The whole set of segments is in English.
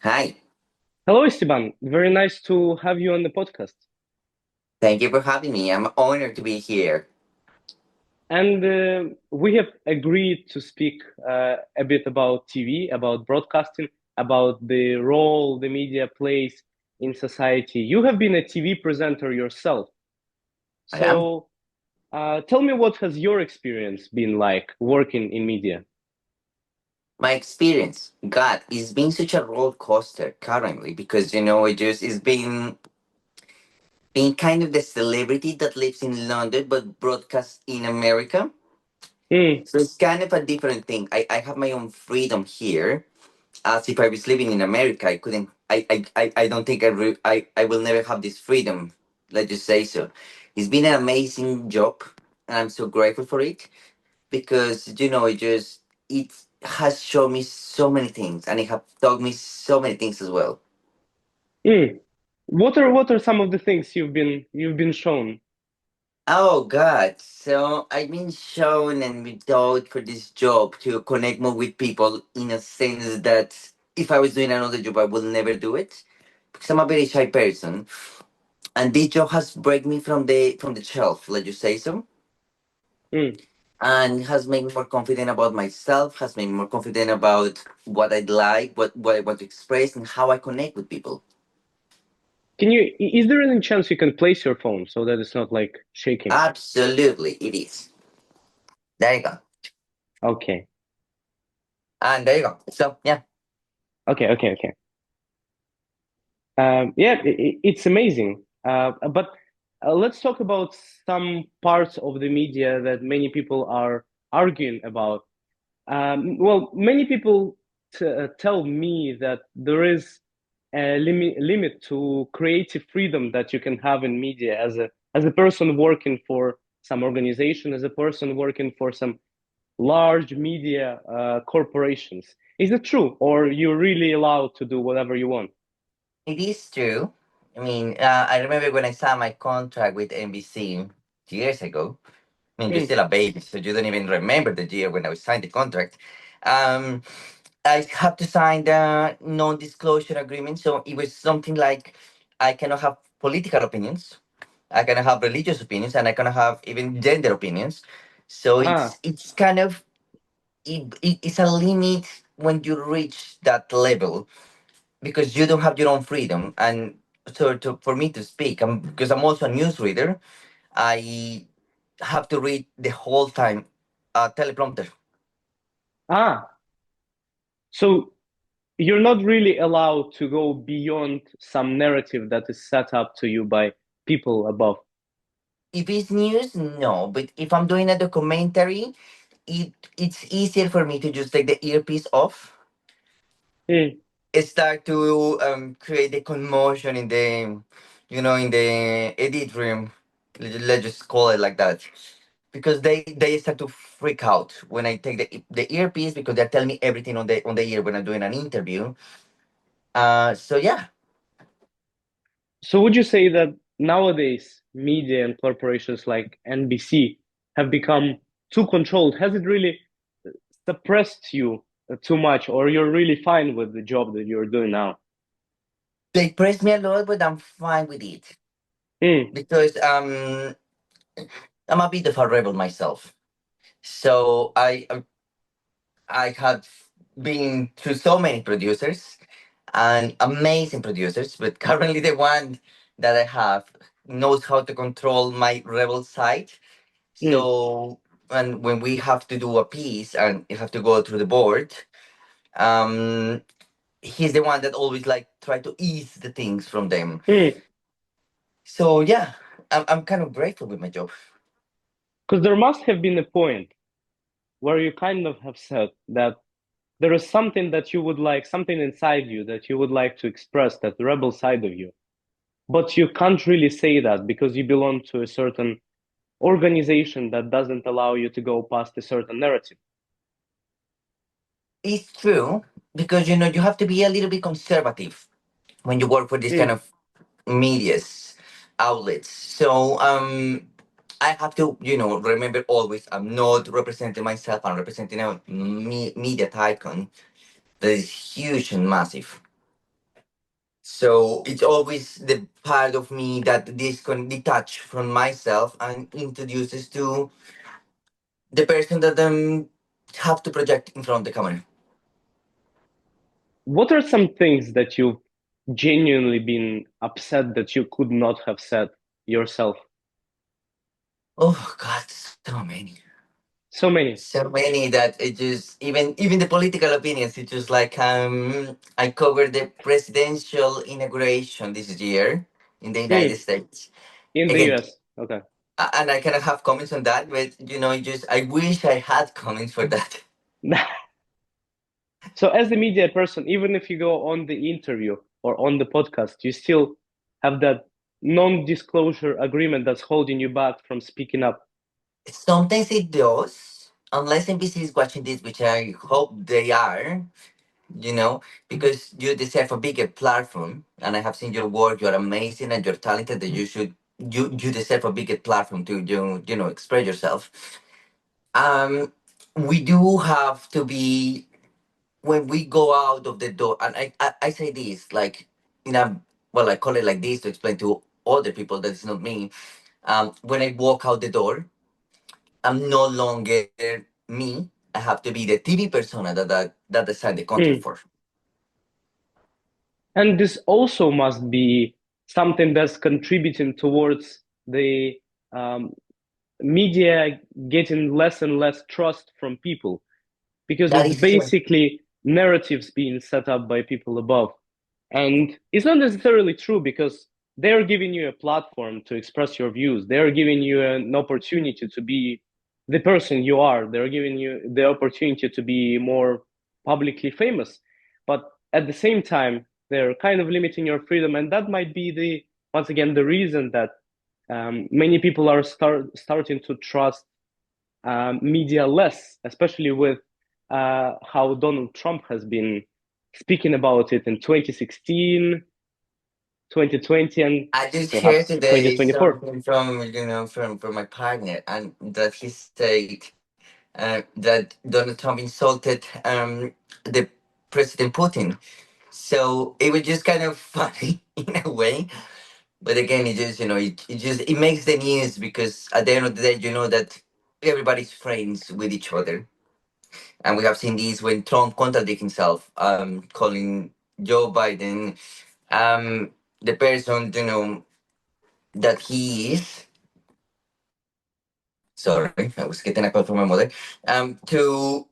Hi, Hello, Esteban. Very nice to have you on the podcast. thank you for having me. I'm honored to be here. And we have agreed to speak a bit about TV, about broadcasting, about the role the media plays in society. You have been a TV presenter yourself. I am. So tell me, what has your experience been like working in media? My experience, God, it's been such a roller coaster currently because it's been kind of the celebrity that lives in London but broadcasts in America. Mm, So it's kind of a different thing. I have my own freedom here. As if I was living in America, I couldn't. I don't think I will never have this freedom. Let's just say so. It's been an amazing job, and I'm so grateful for it. Because it has shown me so many things and it have taught me so many things as well. mm. What are some of the things you've been shown? Oh God. So I've been shown and been taught for this job to connect more with people in a sense that if I was doing another job I would never do it. Because I'm a very shy person. And this job has break me from the shelf, let you say so. Mm. And has made me more confident about myself, has made me more confident about what I'd like, what I want to express and how I connect with people. Is there any chance you can place your phone so that it's not like shaking? Absolutely, it is. There you go. Okay. And there you go. So, yeah. Okay. Yeah, it's amazing. But let's talk about some parts of the media that many people are arguing about. Well, many people tell me that there is a limit to creative freedom that you can have in media as a person working for some organization, as a person working for some large media corporations. Is it true, or you're really allowed to do whatever you want? It is true. I mean, I remember when I signed my contract with NBC years ago. I mean, you're Mm, still a baby, so you don't even remember the year when I signed the contract. Um, I have to sign the non-disclosure agreement, so it was something like I cannot have political opinions, I cannot have religious opinions, and I cannot have even gender opinions. So ah, it's kind of it's a limit when you reach that level because you don't have your own freedom. And so for me to speak, because I'm also a newsreader, I have to read the whole time a teleprompter. ah. So you're not really allowed to go beyond some narrative that is set up to you by people above. If it's news, no. But if I'm doing a documentary, it's easier for me to just take the earpiece off, Mm, start to create the commotion in the edit room. Let's just call it like that. Because they start to freak out when I take the earpiece because they're telling me everything on the ear when I'm doing an interview. So yeah, So would you say that nowadays media and corporations like NBC have become too controlled? Has it really suppressed you too much, or you're really fine with the job that you're doing now? they press me a lot, but I'm fine with it Mm, because I'm a bit of a rebel myself. So I have been through so many producers and amazing producers, but currently the one that I have knows how to control my rebel side. mm, So, and when we have to do a piece and you have to go through the board, um, he's the one that always like try to ease the things from them. mm. So yeah, I'm kind of grateful with my job. Because there must have been a point where you kind of have said that there is something that you would like, something inside you that you would like to express, that rebel side of you. But you can't really say that because you belong to a certain organization that doesn't allow you to go past a certain narrative. It's true because you have to be a little bit conservative when you work for this kind Mm, of media's outlets. So I have to remember always I'm not representing myself. I'm representing a media tycoon that is huge and massive. So it's always the part of me that this can detach from myself and introduces to the person that have to project in front of the camera. What are some things that you've genuinely been upset that you could not have said yourself? Oh God, so many. So many. So many that it just even the political opinions. It's just like I covered the presidential inauguration this year in the United Hmm. States. In the Again, US. Okay. and I cannot have comments on that, but just I wish I had comments for that. So as a media person, even if you go on the interview or on the podcast, you still have that non-disclosure agreement that's holding you back from speaking up. Sometimes it does, unless NBC is watching this, which I hope they are. Because you deserve a bigger platform, and I have seen your work. You're amazing and you're talented. That you deserve a bigger platform to express yourself. Um, we do have to be when we go out of the door, and I say this like in a well, I call it like this to explain to other people that it's not me. When I walk out the door, I'm no longer me. I have to be the TV persona that they signed the contract Hmm. for. And this also must be something that's contributing towards the um, media getting less and less trust from people because That it's is true. basically narratives being set up by people above. And it's not necessarily true because they're giving you a platform to express your views. They're giving you an opportunity to be the person you are. They're giving you the opportunity to be more publicly famous. But at the same time, they're kind of limiting your freedom. And that might be once again, the reason that many people are starting to trust media less, especially with how Donald Trump has been speaking about it in 2016, 2020, and I just heard perhaps today 2024. something from my partner, and that he said that Donald Trump insulted the President Putin. So it was just kind of funny in a way, but again, it just it makes the news because at the end of the day, you know that everybody's friends with each other, and we have seen this when Trump contradicted himself, calling Joe Biden the person that he is. Sorry, I was getting a call from my mother. To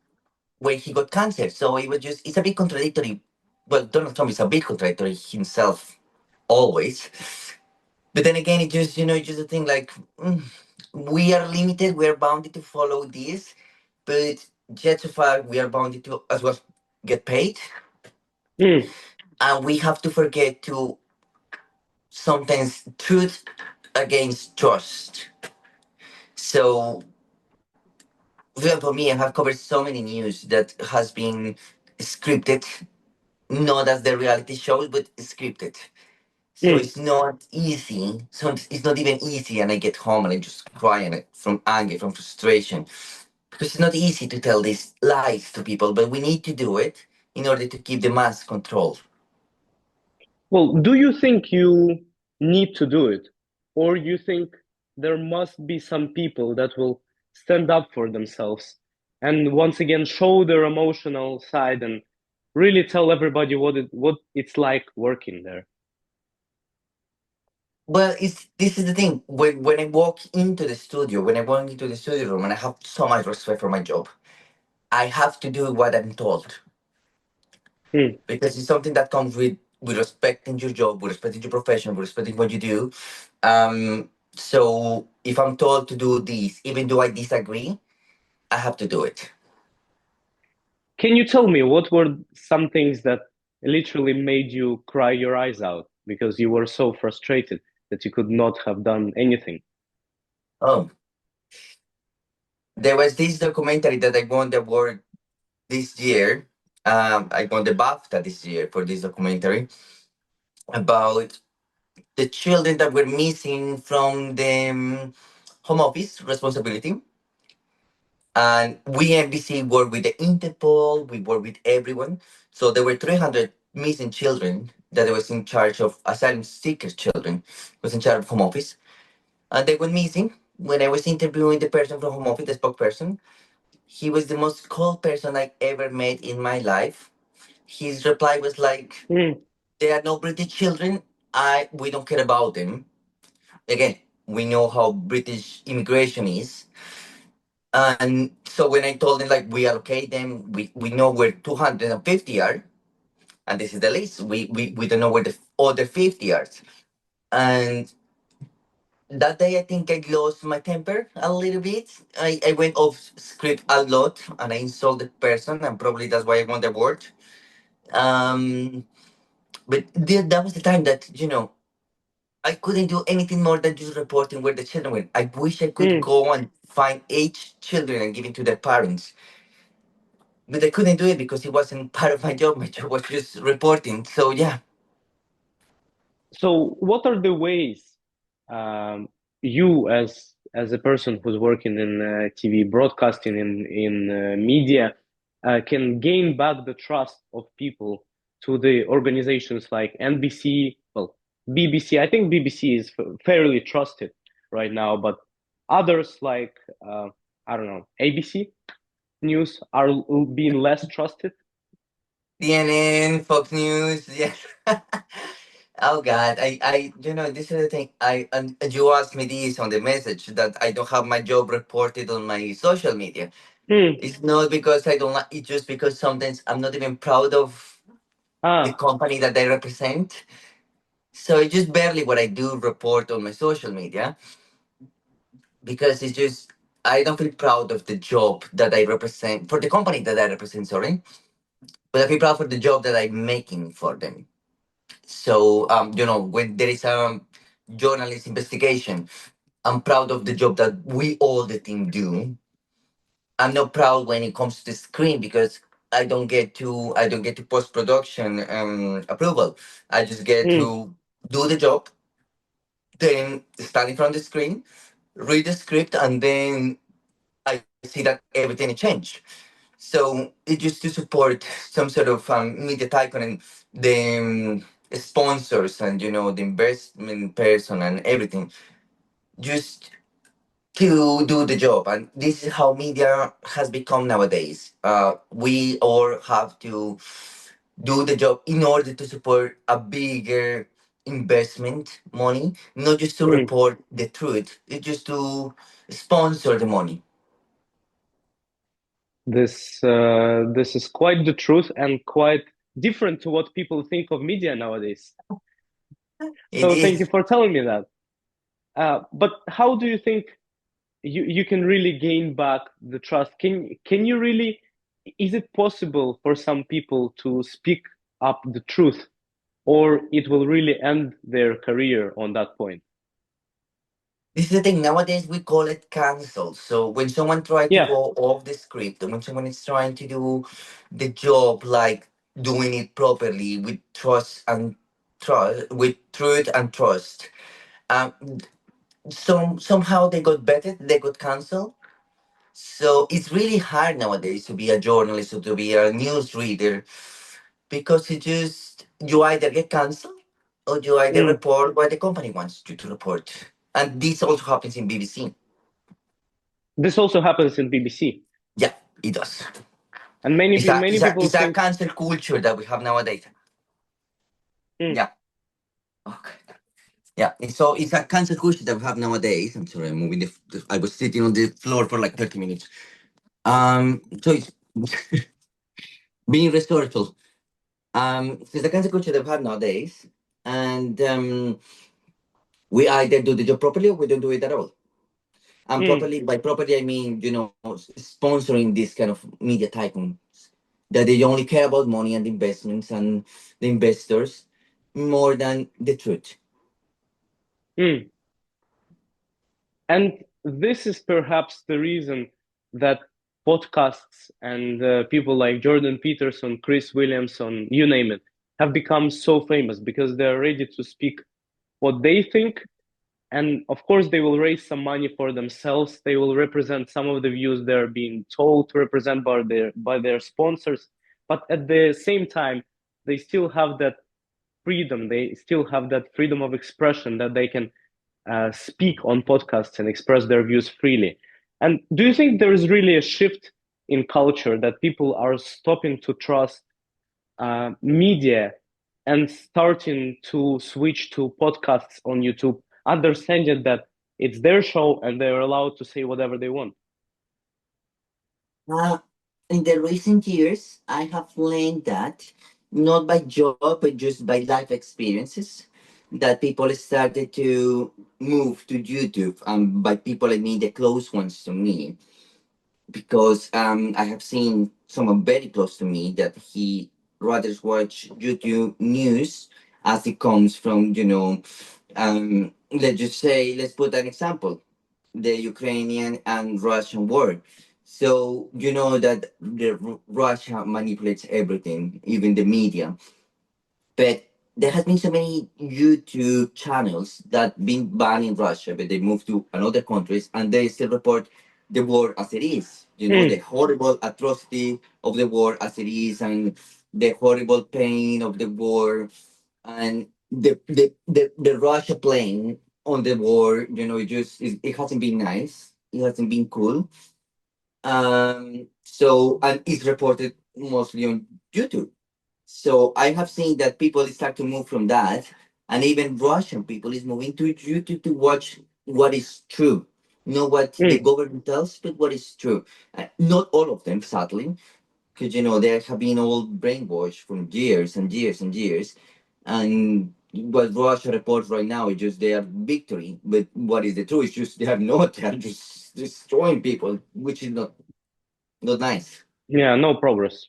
when he got cancer, so it's a bit contradictory. Well, Donald Trump is a bit contradictory himself always, but then again, it just just a thing like we are limited, we are bounded to follow this, but yet so far we are bounded to as well get paid, Mm, and we have to forget to sometimes truth against trust. So well, for me, I have covered so many news that has been scripted, not as the reality shows, but scripted. So mm. it's not easy. So it's not even easy, and I get home and I just cry from anger, from frustration, because it's not easy to tell these lies to people, but we need to do it in order to keep the mass control. Well, do you think you need to do it? Or you think there must be some people that will stand up for themselves and once again show their emotional side and really tell everybody what it's like working there? Well, this is the thing. When I walk into the studio, when I walk into the studio room, and I have so much respect for my job, I have to do what I'm told Mm, because it's something that comes with respecting your job, with respecting your profession, with respecting what you do. So if I'm told to do this, even though I disagree, I have to do it. can you tell me what were some things that literally made you cry your eyes out because you were so frustrated that you could not have done anything? Oh, there was this documentary that I won the award this year. I won the BAFTA this year for this documentary about the children that were missing from the home office responsibility. And we NBC work with the Interpol, we work with everyone. So there were 300 missing children that was in charge of asylum seeker children, was in charge of home office, and they went missing. When I was interviewing the person from home office, the spokesperson, he was the most cold person I ever met in my life. His reply was like, Mm, "There are no British children. We don't care about them." Again, we know how British immigration is. And so when I told him like we allocate them, we know where 250 are, and this is the list. We don't know where the other 50 are. And that day I think I lost my temper a little bit. I went off script a lot and I insulted the person, and probably that's why I won the award. Um but that was the time that, I couldn't do anything more than just reporting where the children went. I wish I could mm. go and find each children and give it to their parents. But I couldn't do it because it wasn't part of my job. My job was just reporting. So yeah, So, what are the ways you, as a person who's working in TV broadcasting in media, can gain back the trust of people to the organizations like NBC, well, BBC. I think BBC is fairly trusted right now, but others like I don't know, ABC News are being less trusted. CNN, Fox News, yeah. Oh God, this is the thing. And you asked me this on the message that I don't have my job reported on my social media. Hmm. It's not because I don't like. It's just because sometimes I'm not even proud of the Ah, company that I represent. So it's just barely what I do report on my social media because it's just I don't feel proud of the job that I represent for the company that I represent. Sorry, but I feel proud for the job that I'm making for them. So when there is a journalist investigation, I'm proud of the job that we all the team do. I'm not proud when it comes to the screen because I don't get to post production approval. I just get hmm. to do the job, then stand in front of the screen, read the script, and then I see that everything changed. So it just to support some sort of media tycoon and the sponsors and the investment person and everything, just to do the job. And this is how media has become nowadays. We all have to do the job in order to support a bigger investment money, not just to Hmm. report the truth. It's just to sponsor the money. This is quite the truth and quite different to what people think of media nowadays. It So thank you is. for telling me that. But how do you think you can really gain back the trust? Can you really, is it possible for some people to speak up the truth, or it will really end their career on that point? This is the thing. Nowadays, we call it cancel. So when someone tries to Yeah. go off the script, and when someone is trying to do the job like doing it properly with with truth and trust, um, somehow they got better. They got canceled. So it's really hard nowadays to be a journalist or to be a news reader because you either get canceled or you either Mm. report what the company wants you to report. And this also happens in BBC. This also happens in BBC, Yeah, it does. and It's a many it's a people it's a think, cancel culture that we have nowadays. mm, Yeah. Okay. Yeah. So it's a cancel culture that we have nowadays. I'm sorry, I'm moving I was sitting on the floor for like 30 minutes. So it's being resourceful. So it's a cancel culture that we have nowadays, and we either do the job properly or we don't do it at all. And mm, properly, by properly, I mean sponsoring this kind of media tycoons that they only care about money and investments and the investors more than the truth. mm. And this is perhaps the reason that podcasts and people like Jordan Peterson, Chris Williamson, you name it, have become so famous because they're ready to speak what they think. And of course, they will raise some money for themselves. They will represent some of the views they're being told to represent by their sponsors. But at the same time, they still have that freedom. They still have that freedom of expression that they can speak on podcasts and express their views freely. And do you think there is really a shift in culture that people are stopping to trust media and starting to switch to podcasts on YouTube, understanding that it's their show and they're allowed to say whatever they want? Uh, in the recent years, I have learned that not by job, but just by life experiences, that people started to move to YouTube. By people, I mean the close ones to me, because I have seen someone very close to me that he rather watch YouTube news as it comes from, let's just say, let's put an example, the Ukrainian and Russian war. So you know that Russia manipulates everything, even the media. But there has been so many YouTube channels that been banned in Russia, but they moved to another countries and they still report the war as it is. You know, the Mm, horrible atrocity of the war as it is, and the horrible pain of the war, and the Russia playing on the war. You know, it hasn't been nice. It hasn't been cool. So and it's reported mostly on YouTube. So I have seen that people start to move from that, and even Russian people is moving to YouTube to watch what is true, not what the mm. government tells, but what is true. Not all of them, sadly, because they have been all brainwashed from years and years and years. And what Russia reports right now is just their victory, but what is the truth? It's just they are not. They are just destroying people, which is not nice. Yeah, no progress.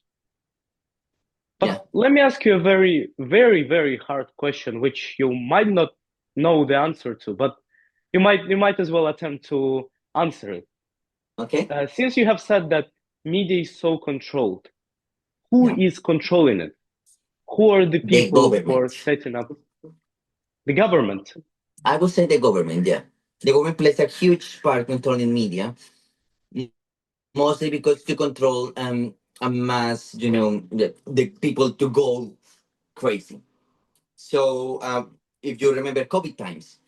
Yeah. But let me ask you a very, very, very hard question, which you might not know the answer to, but you might as well attempt to answer it. Okay. Since you have said that media is so controlled, who Yeah. is controlling it? Who are the The people who are government. setting up the government? I would say the government, yeah. The government plays a huge part controlling media, mostly because to control a mass, the people to go crazy. So if you remember COVID times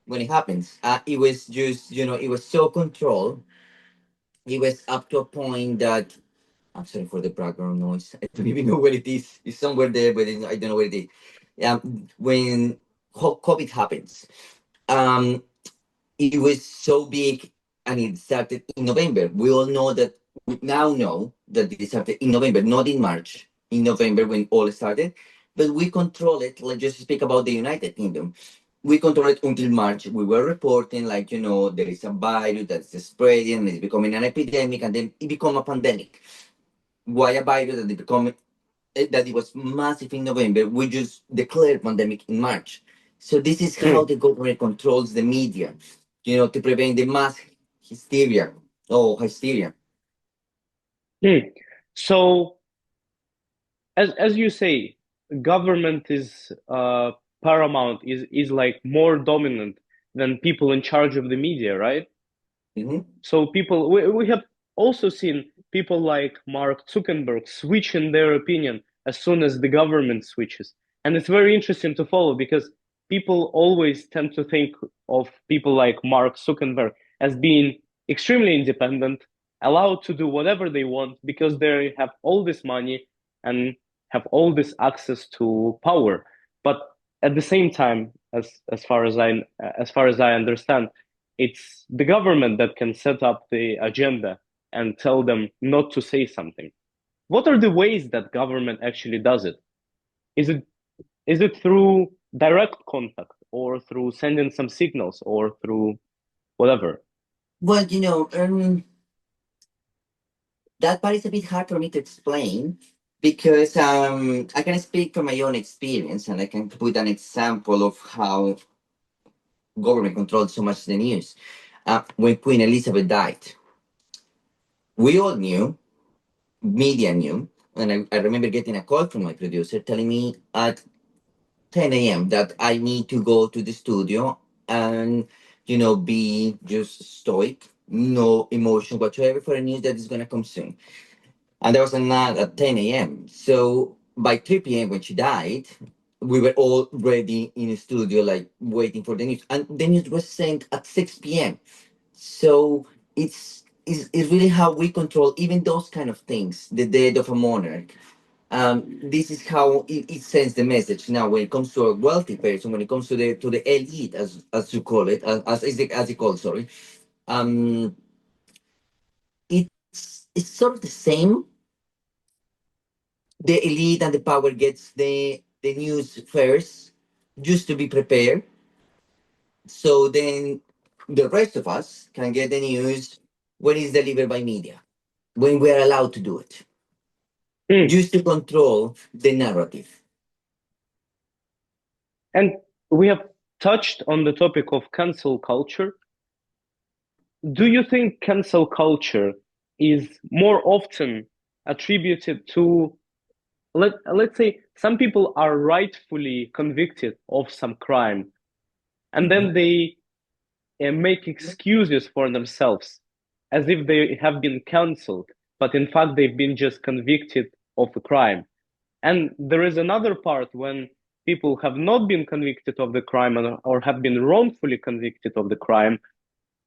when it happens, it was just it was so controlled. It was up to a point that I'm sorry for the background noise. I don't even know where it is. It's somewhere there, but I don't know where it is. When COVID happens, um, it was so big and it started in November. We all know that we now know that it started in November, not in March, in November when all started. But we control it. Let's just speak about the United Kingdom. We control it until March. We were reporting like, there is a virus that's spreading and it's becoming an epidemic, and then it become a pandemic. Why a virus that it become that it was massive in November? We just declared pandemic in March. So this is how Mm, the government controls the media, to prevent the mass hysteria. Oh, hysteria. mm. So, as you say, government is paramount, is like more dominant than people in charge of the media, right? Hmm. So we have also seen people like Mark Zuckerberg switching their opinion as soon as the government switches. And it's very interesting to follow because people always tend to think of people like Mark Zuckerberg as being extremely independent, allowed to do whatever they want because they have all this money and have all this access to power. But at the same time, as far as I understand, it's the government that can set up the agenda and tell them not to say something. What are the ways that government actually does it? Is it is it through direct contact or through sending some signals or through whatever? Well, that part is a bit hard for me to explain because I can speak from my own experience and I can put an example of how government controls so much the news. When Queen Elizabeth died, we all knew, media knew, and I remember getting a call from my producer telling me at 10 a.m. that I need to go to the studio and, be just stoic, no emotion whatsoever for a news that is going to come soon. And there was a night at 10 a.m. So by 3 p.m. when she died, we were all ready in the studio, like waiting for the news, and the news was sent at 6 p.m. So it's really how we control even those kind of things. The death of a monarch. This is how it sends the message. Now, when it comes to a wealthy person, when it comes to the elite, as you call it, as you call, sorry, um, it's sort of the same. The elite and the power gets the news first, just to be prepared. So then the rest of us can get the news when it's delivered by media, when we're allowed to do it, Hmm. just to control the narrative. And we have touched on the topic of cancel culture. Do you think cancel culture is more often attributed to, let's say, some people are rightfully convicted of some crime, and then Mhm. they make excuses for themselves as if they have been cancelled, but in fact they've been just convicted of a crime. And there is another part when people have not been convicted of the crime, or have been wrongfully convicted of the crime,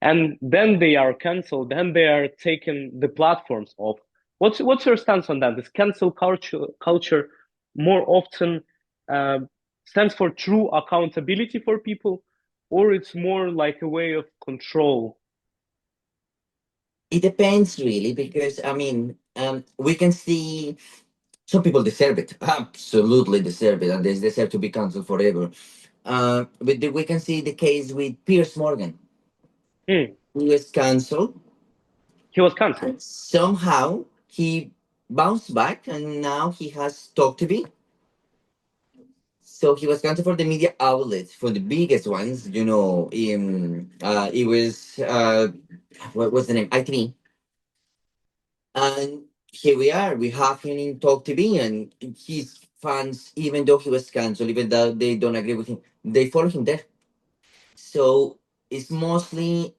and then they are cancelled, then they are taken the platforms off. What's your stance on that? Is cancel culture more often uh, stands for true accountability for people, or it's more like a way of control? It depends really, because I mean, we can see some people deserve it, absolutely deserve it, and they deserve to be cancelled forever. We can see the case with Pierce Morgan. Hmm. He was cancelled, He was cancelled. and somehow he bounced back, and now he has talked to me. So he was cancelled for the media outlets, for the biggest ones. It was what was the name? ITV. And here we are. We have him in Talk TV, and his fans, even though he was cancelled, even though they don't agree with him, they follow him there. So it's mostly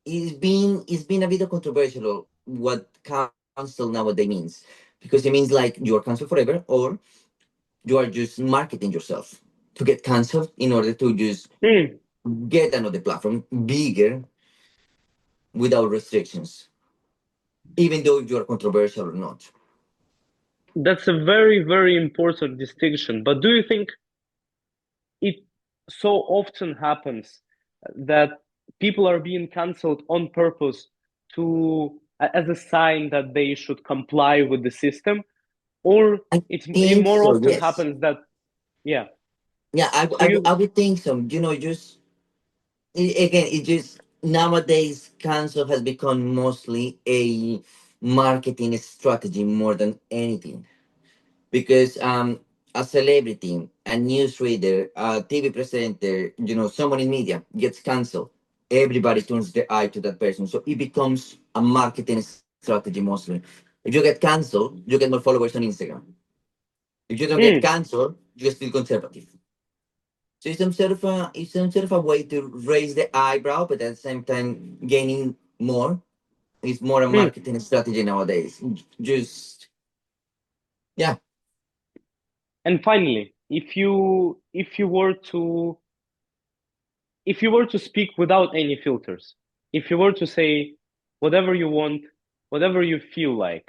it's been a bit of controversial what cancel nowadays means, because it means like you are cancelled forever, or you are just marketing yourself to get cancelled in order to just Hmm. get another platform bigger without restrictions, even though you are controversial or not. That's a very, very important distinction. But do you think it so often happens that people are being cancelled on purpose to, as a sign that they should comply with the system, or I it think more so. often Yes. happens that, yeah. Yeah, So I you, would think so. Just again, it just nowadays cancel has become mostly a marketing strategy more than anything, because a celebrity, a newsreader, a TV presenter, someone in media gets canceled, everybody turns their eye to that person, so it becomes a marketing strategy mostly. If you get canceled, you get more followers on Instagram. If you don't get mm, canceled, you're still conservative. So it's some sort of a way to raise the eyebrow, but at the same time gaining more. It's more a mm. marketing strategy nowadays. Just yeah. And finally, if you were to speak without any filters, if you were to say whatever you want, whatever you feel like,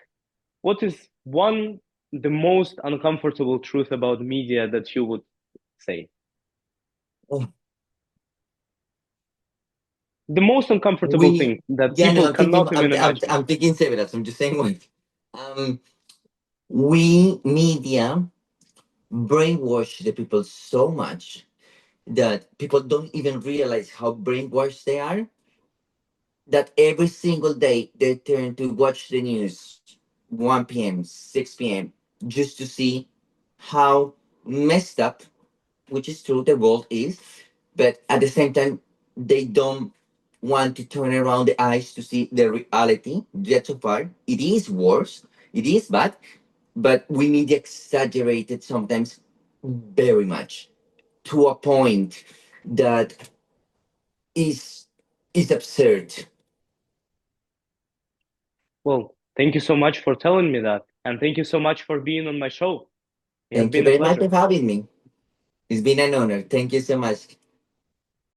what is one the most uncomfortable truth about media that you would say? Oh, The most uncomfortable we thing that yeah no. people I'm thinking. cannot I'm even I'm, imagine. I'm thinking several. So I'm just saying one. We media brainwash the people so much that people don't even realize how brainwashed they are, that every single day they turn to watch the news 1 p.m., 6 p.m., just to see how messed up, which is true, the world is, but at the same time, they don't want to turn around the eyes to see the reality. Yet so far, it is worse, it is bad, but we need to exaggerate it sometimes very much, to a point that is is absurd. Well, thank you so much for telling me that. And thank you so much for being on my show. It has Thank you been a very much pleasure. for having me. It's been an honor. Thank you so much.